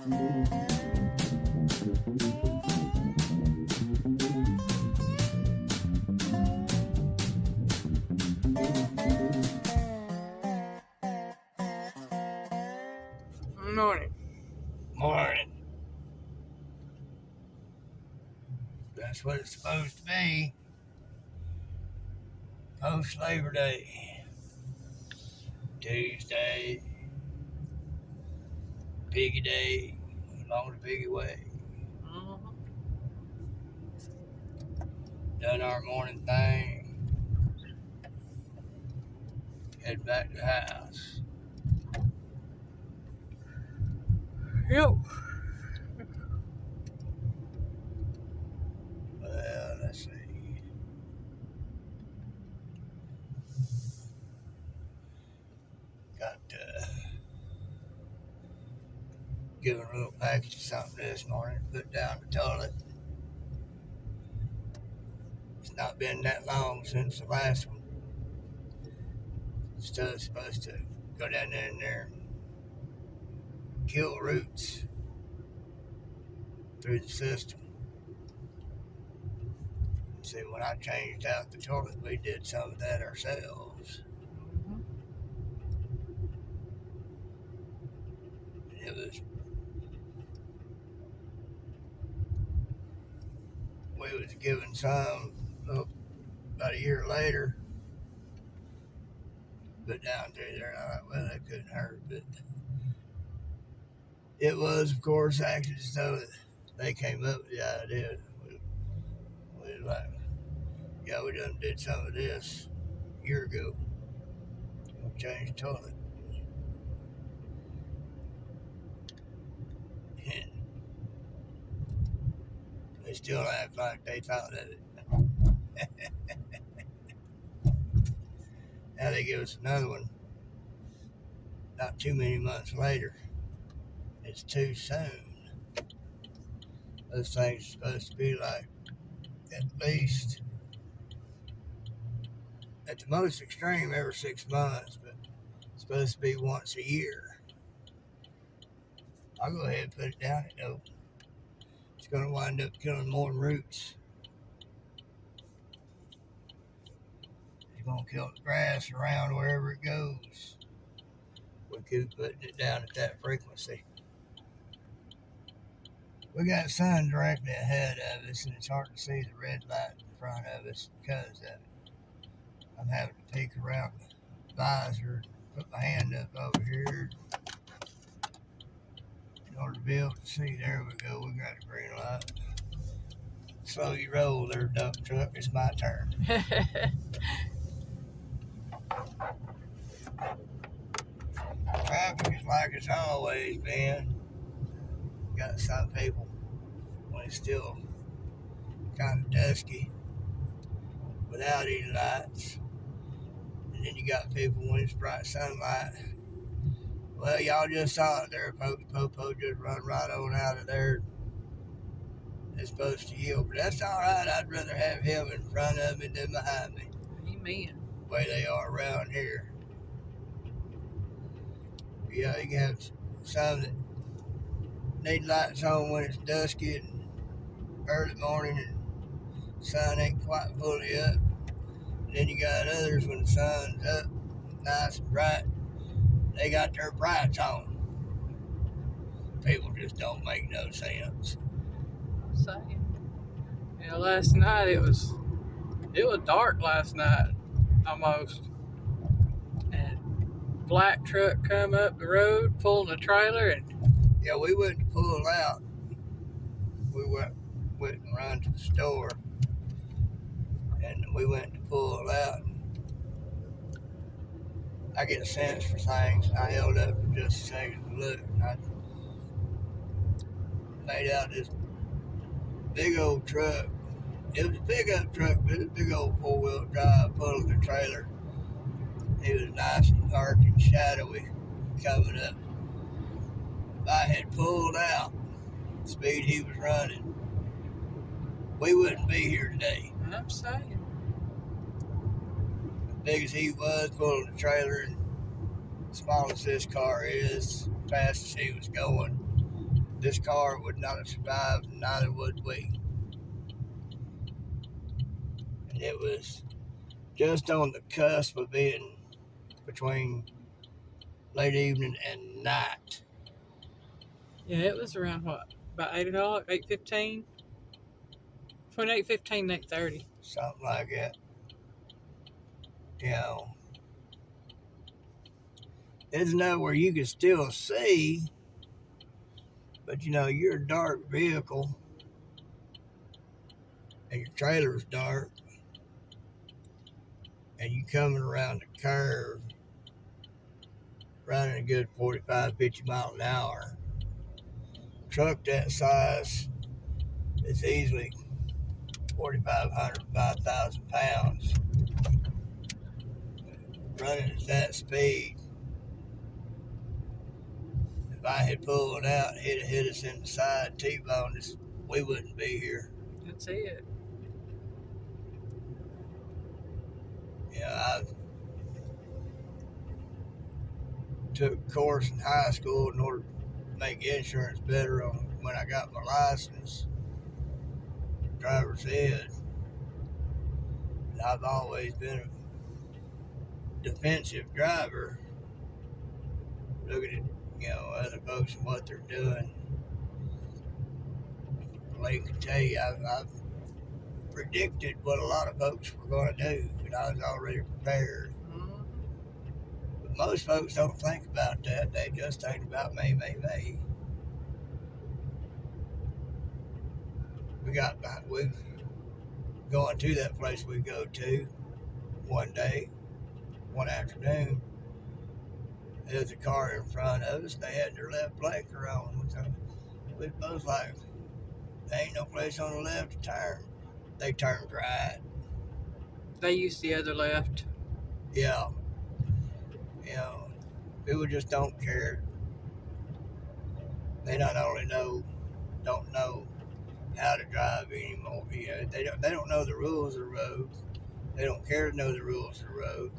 Morning. Morning. That's what it's supposed to be. Post Labor Day. Tuesday. Piggy Day. Along the Piggy Way. Done our morning thing. Head back to the house. Yep. Well, let's see. Got given a little package of something this morning. Put down the toilet. It's not been that long since the last one. Stuff's supposed to go down in there and kill roots through the system. See, when I changed out the toilet, we did some of that ourselves. It was, we was given some about a year later, put down through there. I thought, well, that couldn't hurt, but it was, of course, actually so that they came up with the idea. We like, yeah, we done did some of this a year ago. We'll change the toilet. And they still act like they thought of it. Now they give us another one not too many months later. It's too soon. Those things are supposed to be like at least, at the most extreme, every 6 months, but it's supposed to be once a year. I'll go ahead and put it down, though. It's going to wind up killing more roots. It's going to kill the grass around wherever it goes. We keep putting it down at that frequency. We got sun directly ahead of us, and it's hard to see the red light in front of us because of it. I'm having to peek around the visor, put my hand up over here in order to be able to see. There we go. We got a green light. Slow you roll there, dump truck. It's my turn. Traffic is like it's always been. Got some people when it's still kind of dusky without any lights. And then you got people when it's bright sunlight. Well, y'all just saw it there. Popo just run right on out of there. It's supposed to yield, but that's all right. I'd rather have him in front of me than behind me. Amen. The way they are around here. Yeah, you can have some that need lights on when it's dusky and early morning and the sun ain't quite fully up. And then you got others when the sun's up, nice and bright, they got their brights on. People just don't make no sense. Saying. Yeah, last night it was dark last night almost. And black truck come up the road pulling a trailer and yeah, we went to pull out. We went and run to the store, and we went to pull out. I get a sense for things. I held up for just a second to look. I laid out this big old truck. It was a pickup truck, but it was a big old 4-wheel drive pulling a trailer. It was nice and dark and shadowy coming up. If I had pulled out the speed he was running, we wouldn't be here today. I'm saying. As big as he was, pulling the trailer, and as small as this car is, as fast as he was going, this car would not have survived, and neither would we. And it was just on the cusp of being between late evening and night. Yeah, it was around what? About 8 o'clock, 8:15? Between 8:15 and 8:30. Something like that. You know, it's enough where you can still see, but you know, you're a dark vehicle and your trailer's dark and you coming around the curve running a good 45, 50 mile an hour. Truck that size is easily 4,500, 5,000 pounds. Running at that speed, if I had pulled out, it'd hit us in the side, T-boned us, we wouldn't be here. That's it. You know, I took a course in high school in order to make insurance better on when I got my license, driver's ed. And I've always been a defensive driver, looking at, you know, other folks and what they're doing. Lee can tell you, I've predicted what a lot of folks were going to do, and I was already prepared. Mm-hmm. But most folks don't think about that. They just think about me. We going to that place we go to one day, one afternoon. There's a car in front of us. They had their left blinker on. We both like, there ain't no place on the left to turn. They turned right. They used the other left. Yeah. You know, people just don't care. They not only don't know how to drive anymore. You know, they don't know the rules of the road. They don't care to know the rules of the road.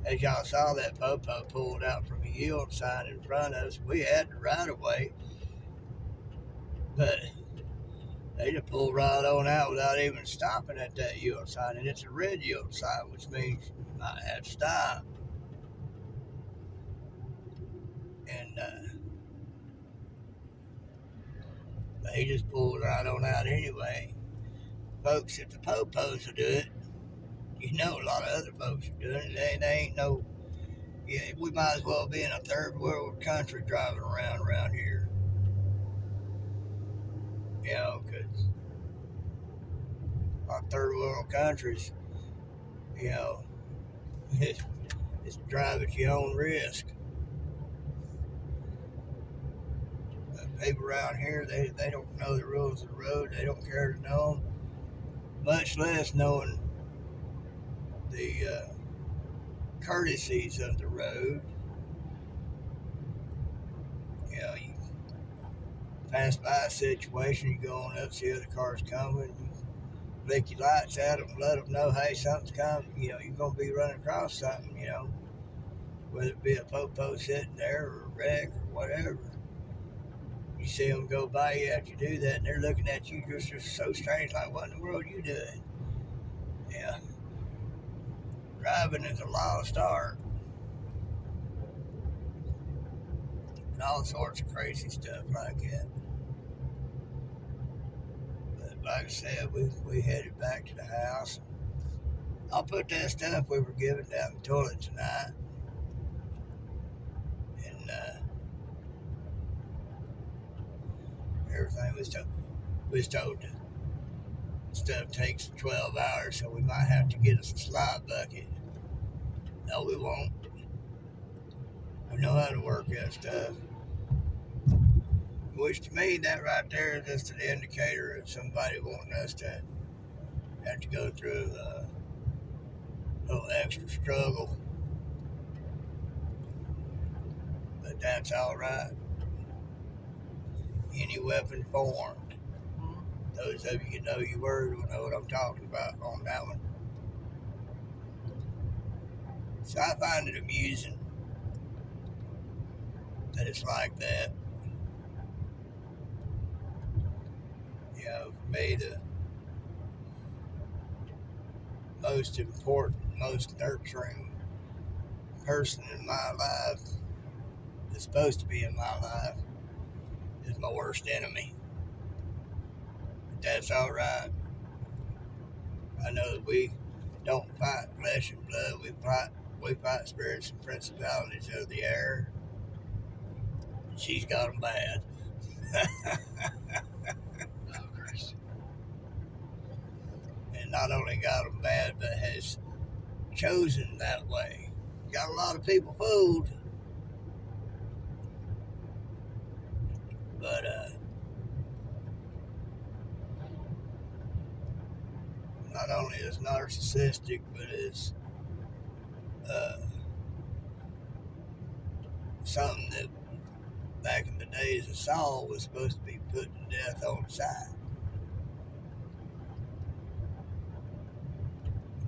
As y'all saw, that po-po pulled out from a yield sign in front of us. We had the right of way, but they just pulled right on out without even stopping at that yield sign, and it's a red yield sign, which means you might have to stop. And they just pulled right on out anyway. Folks, if the po-pos will do it, you know a lot of other folks are doing it. They ain't no, yeah, we might as well be in a third world country driving around here. You know, because our third world countries, you know, it's drive at your own risk. People around here, they don't know the rules of the road. They don't care to know them, much less knowing the courtesies of the road. You know, you pass by a situation, you go on up, see other cars coming, you flick your lights at them, let them know, hey, something's coming. You know, you're going to be running across something, you know, whether it be a po-po sitting there or a wreck or whatever. You see them go by you after you do that, and they're looking at you just so strange, like, what in the world are you doing? Yeah. Driving is a lost art. And all sorts of crazy stuff like that. But like I said, we headed back to the house. I'll put that stuff we were given down the toilet tonight. And everything was told the stuff takes 12 hours, so we might have to get us a slide bucket. No, we won't. We know how to work that stuff. Which to me, that right there is just an indicator of somebody wanting us to have to go through a little extra struggle. But that's all right. Any weapon formed. Those of you who know your word will know what I'm talking about on that one. So I find it amusing that it's like that. For me, the most important, most nurturing person in my life, that's supposed to be in my life, is my worst enemy. But that's all right. I know that we don't fight flesh and blood. We fight spirits and principalities of the air. She's got them bad. And not only got them bad, but has chosen that way. Got a lot of people fooled. But not only is narcissistic, but is something that back in the days of Saul was supposed to be put to death on the side.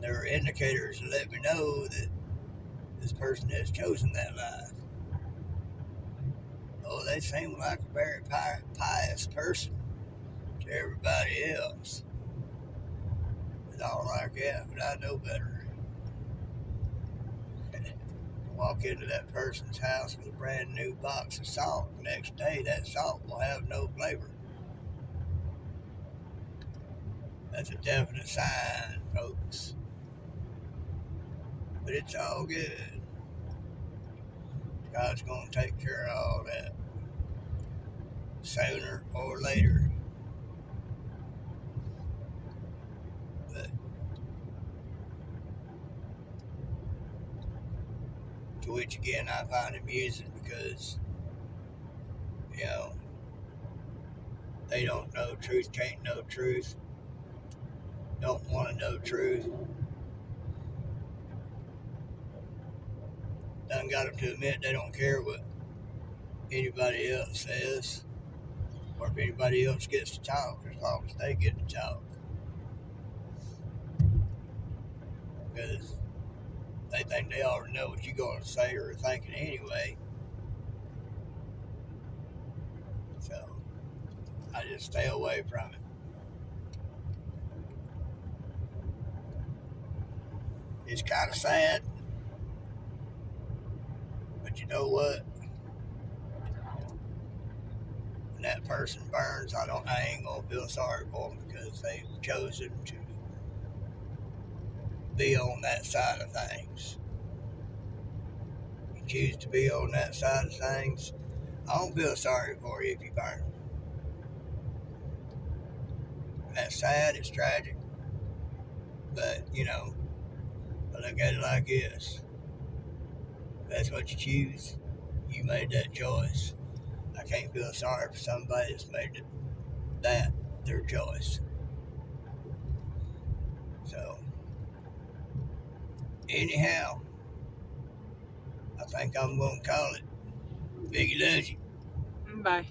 There are indicators that let me know that this person has chosen that life. Oh, they seem like a very pious person to everybody else. And all like that, but I know better. Walk into that person's house with a brand new box of salt. The next day, that salt will have no flavor. That's a definite sign, folks. But it's all good. God's going to take care of all that sooner or later. But to which again I find amusing because, they don't know truth, can't know truth, don't want to know truth. Done got them to admit they don't care what anybody else says or if anybody else gets to talk, as long as they get to talk. Because they think they already know what you're going to say or are thinking anyway. So I just stay away from it. It's kind of sad, but you know what? When that person burns, I ain't gonna feel sorry for them because they've chosen to be on that side of things. You choose to be on that side of things, I don't feel sorry for you if you burn. That's sad, it's tragic, but I look at it like this. If that's what you choose, you made that choice. I can't feel sorry for somebody that's made that their choice. So, anyhow, I think I'm going to call it. Piggy loves you. Bye.